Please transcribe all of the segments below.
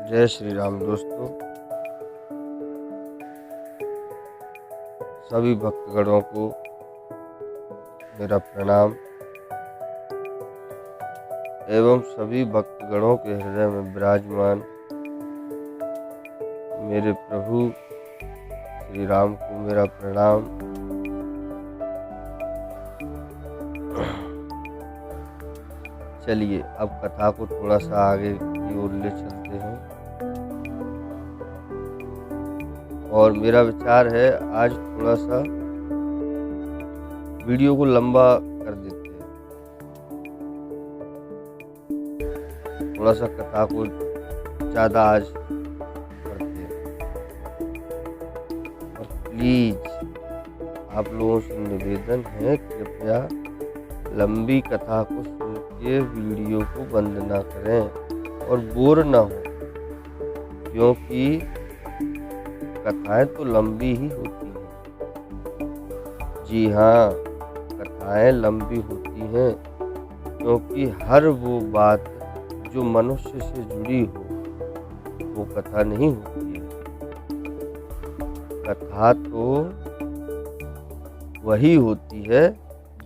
जय श्री राम दोस्तों। सभी भक्तगणों को मेरा प्रणाम एवं सभी भक्तगणों के हृदय में विराजमान मेरे प्रभु श्री राम को मेरा प्रणाम। चलिए अब कथा को थोड़ा सा आगे की ओर ले चलते हैं और मेरा विचार है आज थोड़ा सा वीडियो को लंबा कर देते हैं, थोड़ा सा कथा को ज़्यादा आज करते हैं। और प्लीज आप लोगों से निवेदन है, कृपया लंबी कथा को सुन के वीडियो को बंद ना करें और बोर ना हो, क्योंकि कथाएं तो लंबी ही होती हैं। जी हाँ, कथाएं लंबी होती हैं क्योंकि हर वो बात जो मनुष्य से जुड़ी हो वो कथा नहीं होती है। कथा तो वही होती है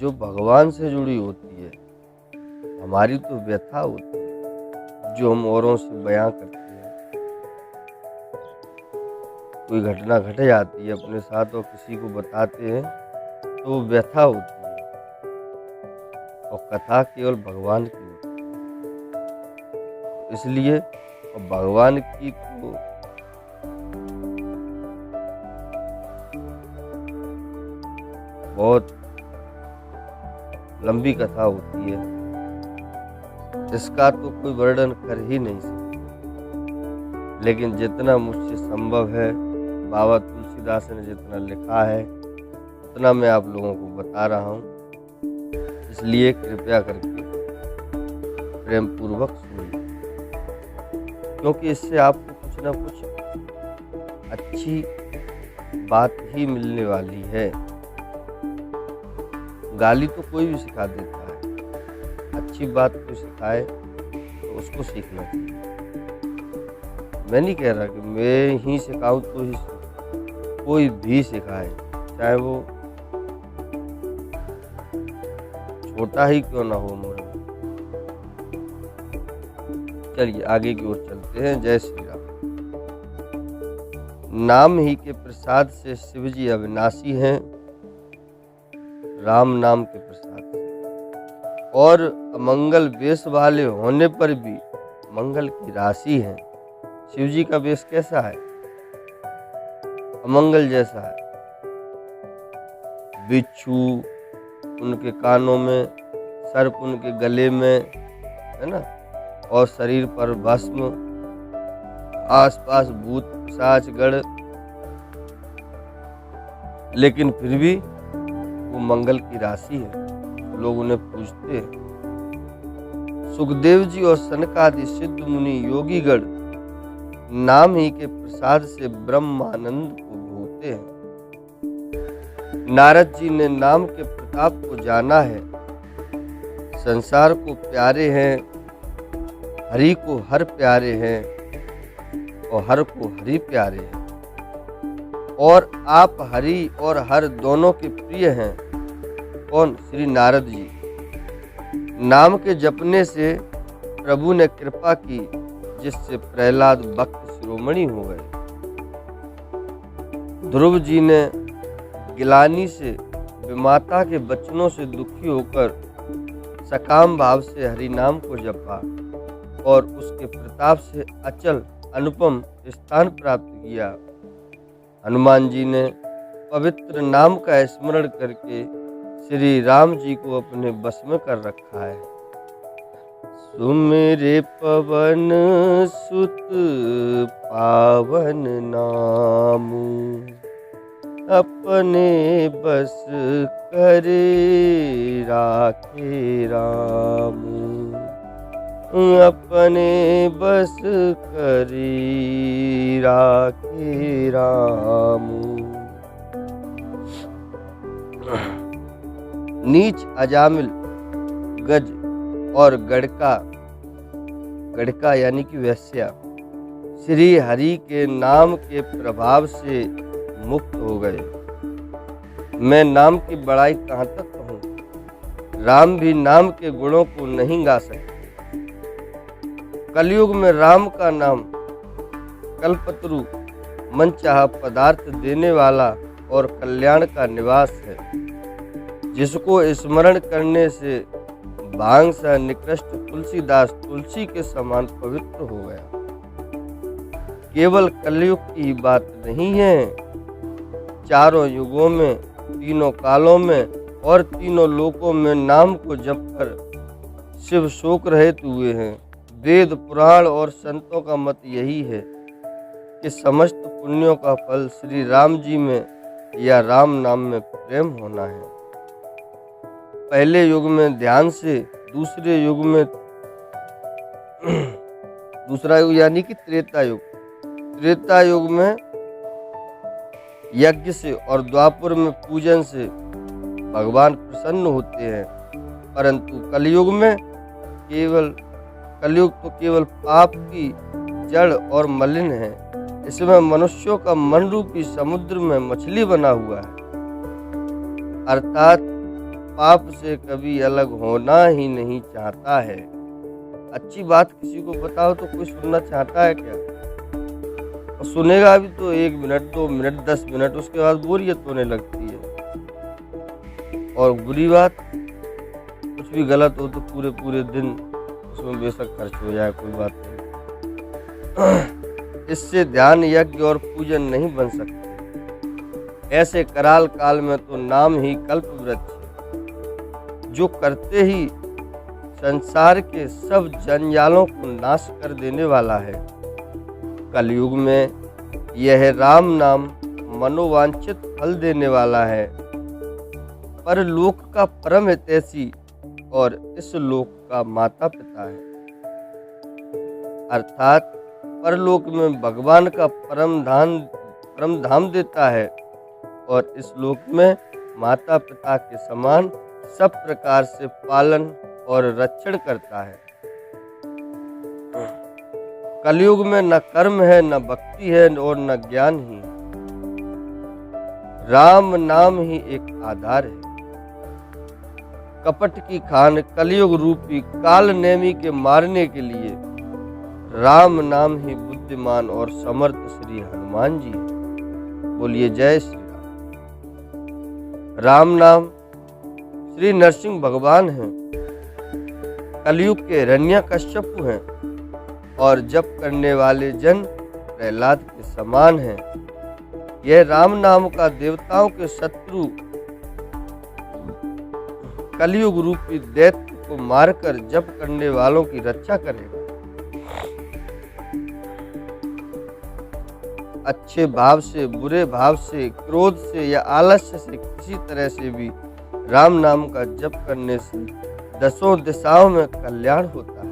जो भगवान से जुड़ी होती है। हमारी तो व्यथा होती है जो हम औरों से बयां करते हैं। कोई घटना घट जाती है अपने साथ और किसी को बताते हैं तो वो व्यथा होती है, और कथा केवल भगवान की होती है। इसलिए भगवान की को बहुत लंबी कथा होती है, इसका तो कोई वर्णन कर ही नहीं सकता। लेकिन जितना मुझसे संभव है, बाबा तुलसीदास ने जितना लिखा है उतना मैं आप लोगों को बता रहा हूँ। इसलिए कृपया करके प्रेम पूर्वक सुनिए, क्योंकि इससे आपको कुछ ना कुछ अच्छी बात ही मिलने वाली है। गाली तो कोई भी सिखा देता है, अच्छी बात को सिखाए तो उसको सीखना चाहिए। मैं नहीं कह रहा कि मैं ही सिखाऊं तो ही, कोई भी सिखाए, चाहे वो छोटा ही क्यों ना हो उम्र में। चलिए आगे की ओर चलते हैं। जय श्री राम। नाम ही के प्रसाद से शिव जी अविनाशी हैं, राम नाम के प्रसाद से, और अमंगल वेश वाले होने पर भी मंगल की राशि है। शिव जी का वेश कैसा है? अमंगल जैसा है। बिच्छू उनके कानों में, सर्प उनके गले में, है ना, और शरीर पर भस्म, आसपास भूत पिशाच गढ़, लेकिन फिर भी वो मंगल की राशि है, लोग उन्हें पूजते हैं। सुखदेव जी और सनकादि सिद्ध मुनि योगीगण नाम ही के प्रसाद से ब्रह्मानंद को भोगते हैं। नारद जी ने नाम के प्रताप को जाना है, संसार को प्यारे हैं, हरि को हर प्यारे हैं और हर को हरि प्यारे हैं। और आप हरि और हर दोनों के प्रिय हैं। कौन? श्री नारद जी। नाम के जपने से प्रभु ने कृपा की, जिससे प्रहलाद भक्त शिरोमणि हो गए। ध्रुव जी ने गिलानी से विमाता के वचनों से दुखी होकर सकाम भाव से हरि नाम को जपा और उसके प्रताप से अचल अनुपम स्थान प्राप्त किया। हनुमान जी ने पवित्र नाम का स्मरण करके श्री राम जी को अपने बस में कर रखा है। सुमेरे पवन सुत पावन नामु, अपने बस करे राखे रामु, अपने बस करे राखे रामु। नीच अजामिल गज और गड़का यानी कि वैश्या श्री हरि के नाम के प्रभाव से मुक्त हो गए। मैं नाम की बड़ाई कहाँ तक कहूँ, राम भी नाम के गुणों को नहीं गा सकते। कलयुग में राम का नाम कल्पतरु, मनचाहा पदार्थ देने वाला और कल्याण का निवास है, जिसको स्मरण करने से भांग सा निकृष्ट तुलसीदास तुलसी के समान पवित्र हो गया। केवल कलयुग की ही बात नहीं है, चारों युगों में, तीनों कालों में और तीनों लोकों में नाम को जपकर शिव शोक रहित हुए हैं। वेद, पुराण और संतों का मत यही है कि समस्त पुण्यों का फल श्री राम जी में या राम नाम में प्रेम होना है। पहले युग में ध्यान से, दूसरे युग में दूसरा युग यानी कि त्रेता युग, त्रेता युग में यज्ञ से और द्वापर में पूजन से भगवान प्रसन्न होते हैं। परंतु कलयुग में कलयुग तो केवल पाप की जड़ और मलिन है। इसमें मनुष्यों का मन रूपी समुद्र में मछली बना हुआ है, अर्थात पाप से कभी अलग होना ही नहीं चाहता है। अच्छी बात किसी को बताओ तो कोई सुनना चाहता है क्या? और सुनेगा भी तो 1 मिनट, 2 मिनट, 10 मिनट, उसके बाद बोरियत होने लगती है। और बुरी बात, कुछ भी गलत हो तो पूरे पूरे दिन उसमें बेशक खर्च हो जाए, कोई बात नहीं। इससे ध्यान, यज्ञ और पूजन नहीं बन सकते। ऐसे कराल काल में तो नाम ही कल्प वृक्ष है, जो करते ही संसार के सब जंजालों को नाश कर देने वाला है। कलयुग में यह राम नाम मनोवांछित फल देने वाला है, पर लोक का परम हितैषी और इस लोक का माता पिता है। अर्थात परलोक में भगवान का परम धाम देता है और इस लोक में माता पिता के समान सब प्रकार से पालन और रक्षण करता है। कलयुग में न कर्म है, न भक्ति है और न ज्ञान ही। राम नाम ही एक आधार है। कपट की खान कलयुग रूपी काल नेमी के मारने के लिए राम नाम ही बुद्धिमान और समर्थ श्री हनुमान जी है। बोलिए जय श्री राम। राम नाम श्री नरसिंह भगवान हैं, कलयुग के हिरण्यकश्यप हैं और जप करने वाले जन प्रहलाद के समान हैं। यह राम नाम का देवताओं के शत्रु कलयुग रूपी दैत्य को मारकर जप करने वालों की रक्षा करेगा। अच्छे भाव से, बुरे भाव से, क्रोध से या आलस्य से किसी तरह से भी राम नाम का जप करने से दसों दिशाओं में कल्याण होता है।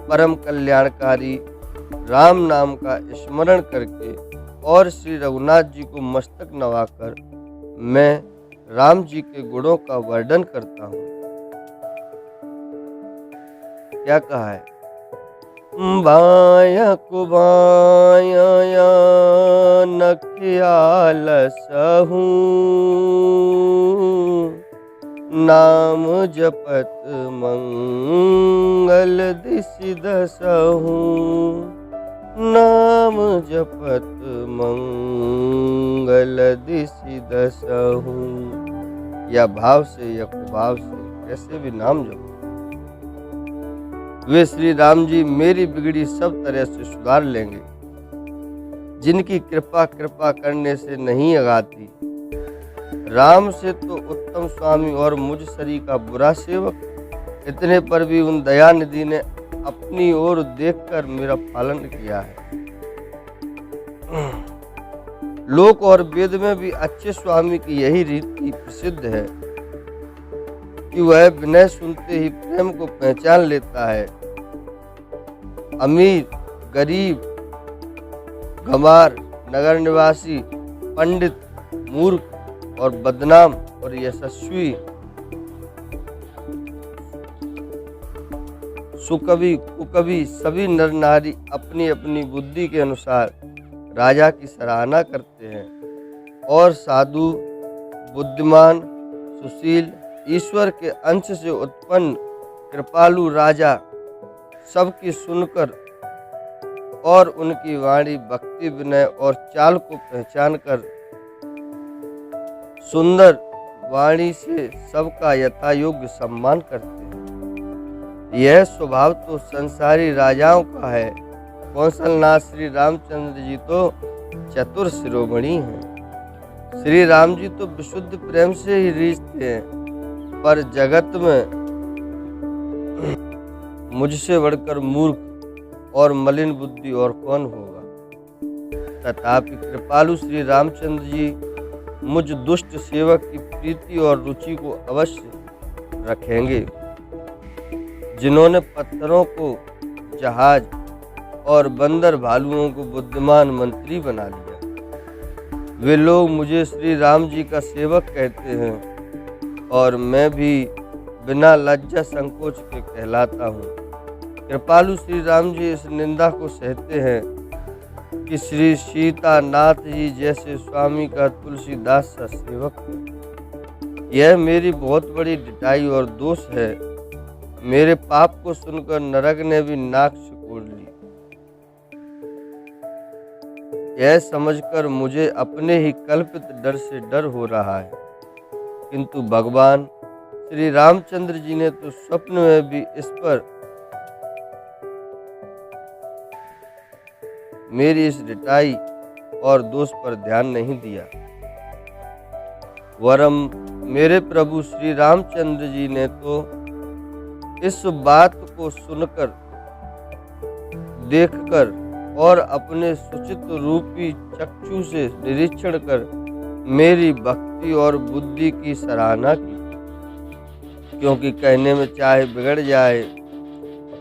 परम कल्याणकारी राम नाम का स्मरण करके और श्री रघुनाथ जी को मस्तक नवाकर मैं राम जी के गुणों का वर्णन करता हूँ। क्या कहा है? बाया कुबाया न ख्याल सहूं, नाम जपत मंगल दिसि दसहूं, नाम जपत मंगल दिसि दसहूं। या भाव से या कुभाव से कैसे भी नाम जपो, वे श्री राम जी मेरी बिगड़ी सब तरह से सुधार लेंगे। जिनकी कृपा करने से नहीं अगाती, राम से तो उत्तम स्वामी और मुझ सरी का बुरा सेवक। इतने पर भी उन दयानिधि ने अपनी ओर देखकर मेरा पालन किया है। लोक और वेद में भी अच्छे स्वामी की यही रीति प्रसिद्ध है कि वह विनय सुनते ही प्रेम को पहचान लेता है। अमीर, गरीब, गंवार, नगर निवासी, पंडित, मूर्ख और बदनाम और यशस्वी, सुकवि कुकवि सभी नर नारी अपनी अपनी बुद्धि के अनुसार राजा की सराहना करते हैं और साधु, बुद्धिमान, सुशील, ईश्वर के अंश से उत्पन्न कृपालु राजा सबकी सुनकर और उनकी वाणी, भक्ति, विनय और चाल को पहचान कर सुंदर वाणी से सबका यथा योग्य सम्मान करते हैं। यह स्वभाव तो संसारी राजाओं का है। कौशलनाथ श्री रामचंद्र जी तो चतुर शिरोमणि हैं। श्री राम जी तो विशुद्ध प्रेम से ही रीझते हैं, पर जगत में मुझसे बढ़कर मूर्ख और मलिन बुद्धि और कौन होगा। तथापि कृपालु श्री रामचंद्र जी मुझ दुष्ट सेवक की प्रीति और रुचि को अवश्य रखेंगे, जिन्होंने पत्थरों को जहाज और बंदर भालुओं को बुद्धिमान मंत्री बना लिया। वे लोग मुझे श्री राम जी का सेवक कहते हैं और मैं भी बिना लज्जा संकोच के कहलाता हूँ। कृपालु श्री राम जी इस निंदा को सहते हैं कि श्री सीतानाथ जी जैसे स्वामी का तुलसीदास सा सेवक है। यह मेरी बहुत बड़ी ढिठाई और दोष है। मेरे पाप को सुनकर नरक ने भी नाक सिकोड़ ली। यह समझकर मुझे अपने ही कल्पित डर से डर हो रहा है, किंतु भगवान श्री रामचंद्र जी ने तो स्वप्न में भी इस पर मेरी इस ढिठाई और दोष पर ध्यान नहीं दिया। वरम मेरे प्रभु श्री रामचंद्र जी ने तो इस बात को सुनकर, देखकर और अपने सुचित रूपी चक्षु से निरीक्षण कर मेरी भक्ति और बुद्धि की सराहना की, क्योंकि कहने में चाहे बिगड़ जाए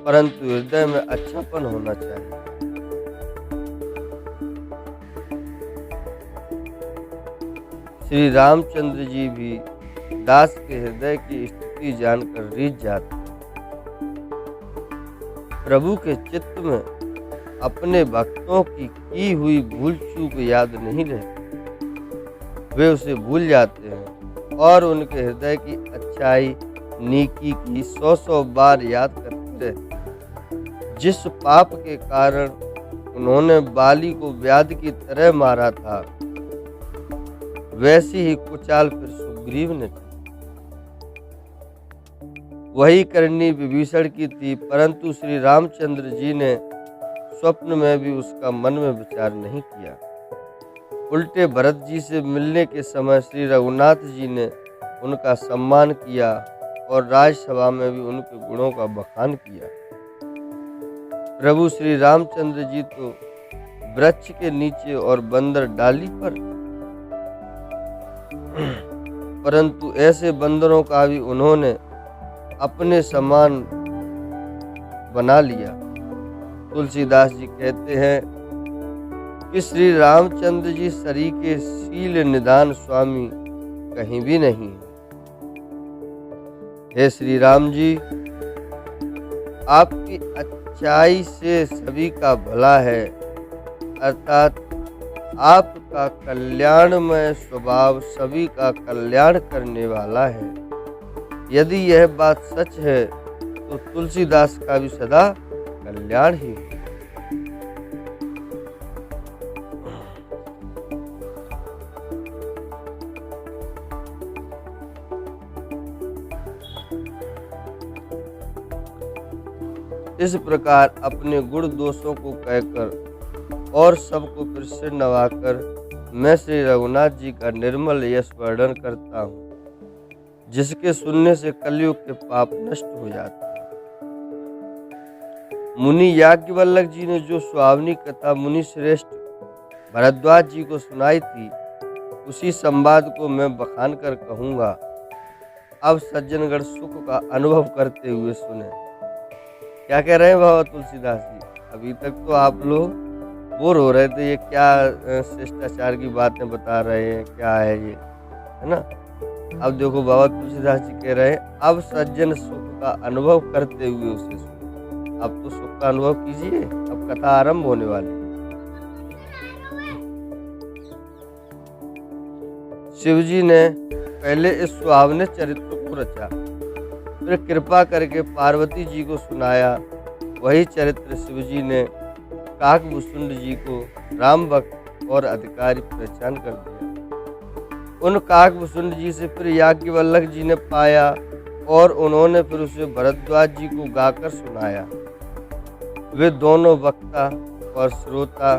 परंतु हृदय में अच्छापन होना चाहिए। श्री रामचंद्र जी भी दास के हृदय की स्थिति जानकर रीझ जाते हैं। प्रभु के चित्त में अपने भक्तों की हुई भूल चूक याद नहीं रहती। वे उसे भूल जाते हैं और उनके हृदय की अच्छाई, नेकी की 100 बार याद करते रहते। जिस पाप के कारण उन्होंने बाली को व्याध की तरह मारा था, वैसी ही कुचाल फिर सुग्रीव ने की। वही करनी विभीषण की थी, परंतु श्री रामचंद्र जी ने स्वप्न में भी उसका मन में विचार नहीं किया। उल्टे भरत जी से मिलने के समय श्री रघुनाथ जी ने उनका सम्मान किया और राजसभा में भी उनके गुणों का बखान किया। प्रभु श्री रामचंद्र जी तो वृक्ष के नीचे और बंदर डाली पर, परंतु ऐसे बंदरों का भी उन्होंने अपने समान बना लिया। तुलसीदास जी कहते हैं कि श्री रामचंद्र जी सरीके शील निदान स्वामी कहीं भी नहीं है। हे श्री राम जी, आपकी अच्छाई से सभी का भला है, अर्थात आपका कल्याणमय स्वभाव सभी का कल्याण करने वाला है। यदि यह बात सच है तो तुलसीदास का भी सदा कल्याण ही है। इस प्रकार अपने गुण दोषों को कहकर और सबको फिर से नवाकर मैं श्री रघुनाथ जी का निर्मल यश वर्णन करता हूँ, जिसके सुनने से कलयुग के पाप नष्ट हो जाते हैं। मुनि याज्ञवल्क्य जी ने जो सुहावनी कथा मुनि श्रेष्ठ भरद्वाज जी को सुनाई थी, उसी संवाद को मैं बखान कर कहूँगा। अब सज्जनगण सुख का अनुभव करते हुए सुने। क्या कह रहे हैं बाबा तुलसीदास जी? अभी तक तो आप लोग बोर हो रहे थे, ये क्या शिष्टाचार की बातें बता रहे हैं, क्या है ये, है ना। अब देखो बाबा तुलसीदास जी कह रहे हैं, अब सज्जन सुख का अनुभव करते हुए उसे सुनो। अब तो सुख का अनुभव कीजिए, अब कथा आरंभ होने वाली है। शिवजी ने पहले इस सुहावने चरित्र को रचा, फिर कृपा करके पार्वती जी को सुनाया। वही चरित्र शिवजी ने काकभूषुंड जी को राम भक्त और अधिकारी पहचान कर दिया। उन काकभूषुंड जी से फिर याज्ञवल्क्य जी ने पाया और उन्होंने फिर उसे भरद्वाज जी को गाकर सुनाया। वे दोनों वक्ता और श्रोता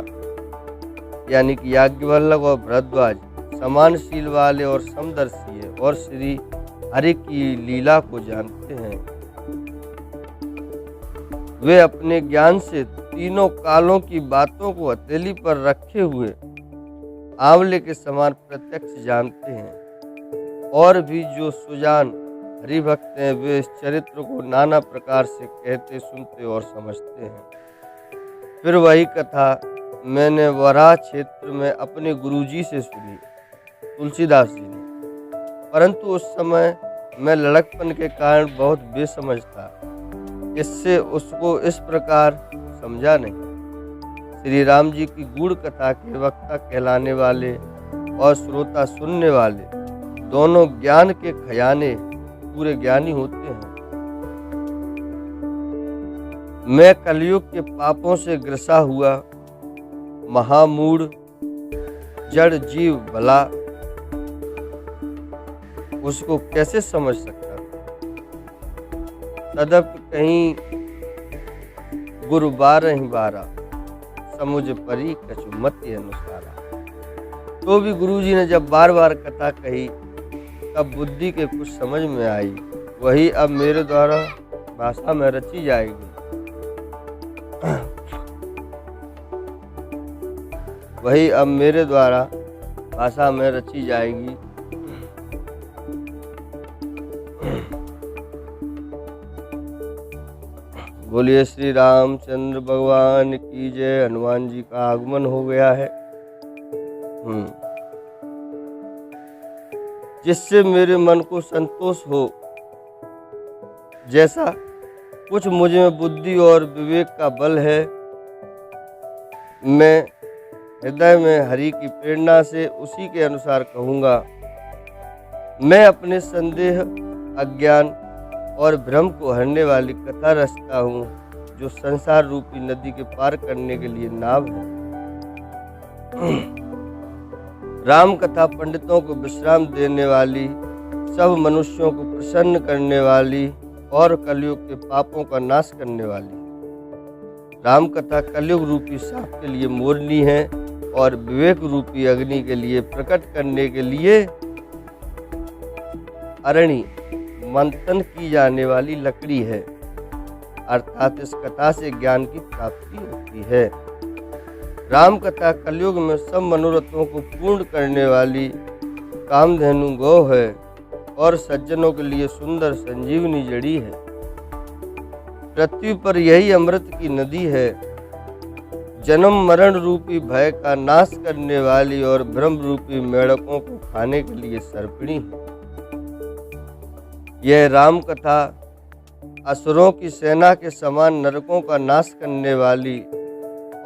यानी कि याज्ञवल्क्य और भरद्वाज समानशील वाले और समदर्शी है और श्री हरि की लीला को जानते हैं। वे अपने ज्ञान से तीनों कालों की बातों को हथेली पर रखे हुए आंवले के समान प्रत्यक्ष जानते हैं। और भी जो सुजान हरिभक्त हैं वे इस चरित्र को नाना प्रकार से कहते, सुनते और समझते हैं। फिर वही कथा मैंने वराह क्षेत्र में अपने गुरुजी से सुनी, तुलसीदास जी ने, परंतु उस समय मैं लड़कपन के कारण बहुत बेसमझ था, इससे उसको इस प्रकार समझा नहीं। श्री राम जी की गूढ़ कथा के वक्ता कहलाने वाले और श्रोता सुनने वाले दोनों ज्ञान के खजाने पूरे ज्ञानी होते हैं। मैं कलयुग के पापों से ग्रसा हुआ महामूढ़ जड़ जीव भला उसको कैसे समझ सकता। तदप कहीं गुरु बारह समुझ परी कछु मति अनुसारा। तो भी गुरुजी ने जब बार बार कथा कही तब बुद्धि के कुछ समझ में आई। वही अब मेरे द्वारा भाषा में रची जाएगी। वही अब मेरे द्वारा भाषा में रची जाएगी। बोलिए श्री रामचंद्र भगवान की जय। हनुमान जी का आगमन हो गया है। जिससे मेरे मन को संतोष हो, जैसा कुछ मुझ में बुद्धि और विवेक का बल है, मैं हृदय में हरि की प्रेरणा से उसी के अनुसार कहूँगा। मैं अपने संदेह, अज्ञान और भ्रम को हरने वाली कथा रचता हूँ, जो संसार रूपी नदी के पार करने के लिए नाव है। राम कथा पंडितों को विश्राम देने वाली, सब मनुष्यों को प्रसन्न करने वाली और कलयुग के पापों का नाश करने वाली। राम कथा कलयुग रूपी सांप के लिए मोरनी है और विवेक रूपी अग्नि के लिए प्रकट करने के लिए अरणी मंथन की जाने वाली लकड़ी है। अर्थात इस कथा से ज्ञान की प्राप्ति होती है। राम कथा कलयुग में सब मनोरथों को पूर्ण करने वाली कामधेनु गौ है और सज्जनों के लिए सुंदर संजीवनी जड़ी है। पृथ्वी पर यही अमृत की नदी है, जन्म मरण रूपी भय का नाश करने वाली और भ्रम रूपी मेढकों को खाने के लिए सर्पिणी है। यह राम कथा असुरों की सेना के समान नरकों का नाश करने वाली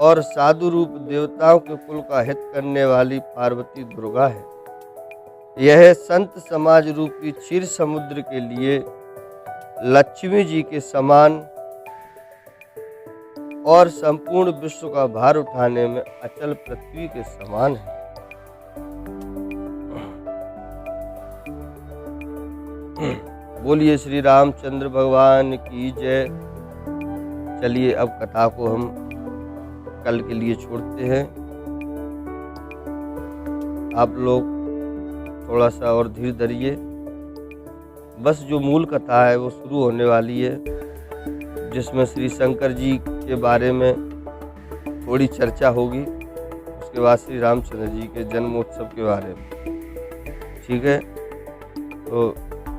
और साधु रूप देवताओं के कुल का हित करने वाली पार्वती दुर्गा है। यह संत समाज रूपी क्षीर समुद्र के लिए लक्ष्मी जी के समान और संपूर्ण विश्व का भार उठाने में अचल पृथ्वी के समान है। बोलिए श्री रामचंद्र भगवान की जय। चलिए अब कथा को हम कल के लिए छोड़ते हैं। आप लोग थोड़ा सा और धीर धरिए। बस जो मूल कथा है वो शुरू होने वाली है, जिसमें श्री शंकर जी के बारे में थोड़ी चर्चा होगी। उसके बाद श्री रामचंद्र जी के जन्मोत्सव के बारे में। ठीक है, तो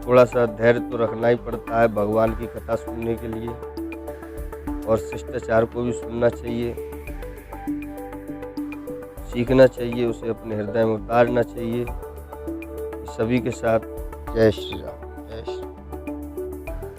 थोड़ा सा धैर्य तो रखना ही पड़ता है भगवान की कथा सुनने के लिए, और शिष्टाचार को भी सुनना चाहिए, सीखना चाहिए, उसे अपने हृदय में उतारना चाहिए। सभी के साथ जय श्री राम।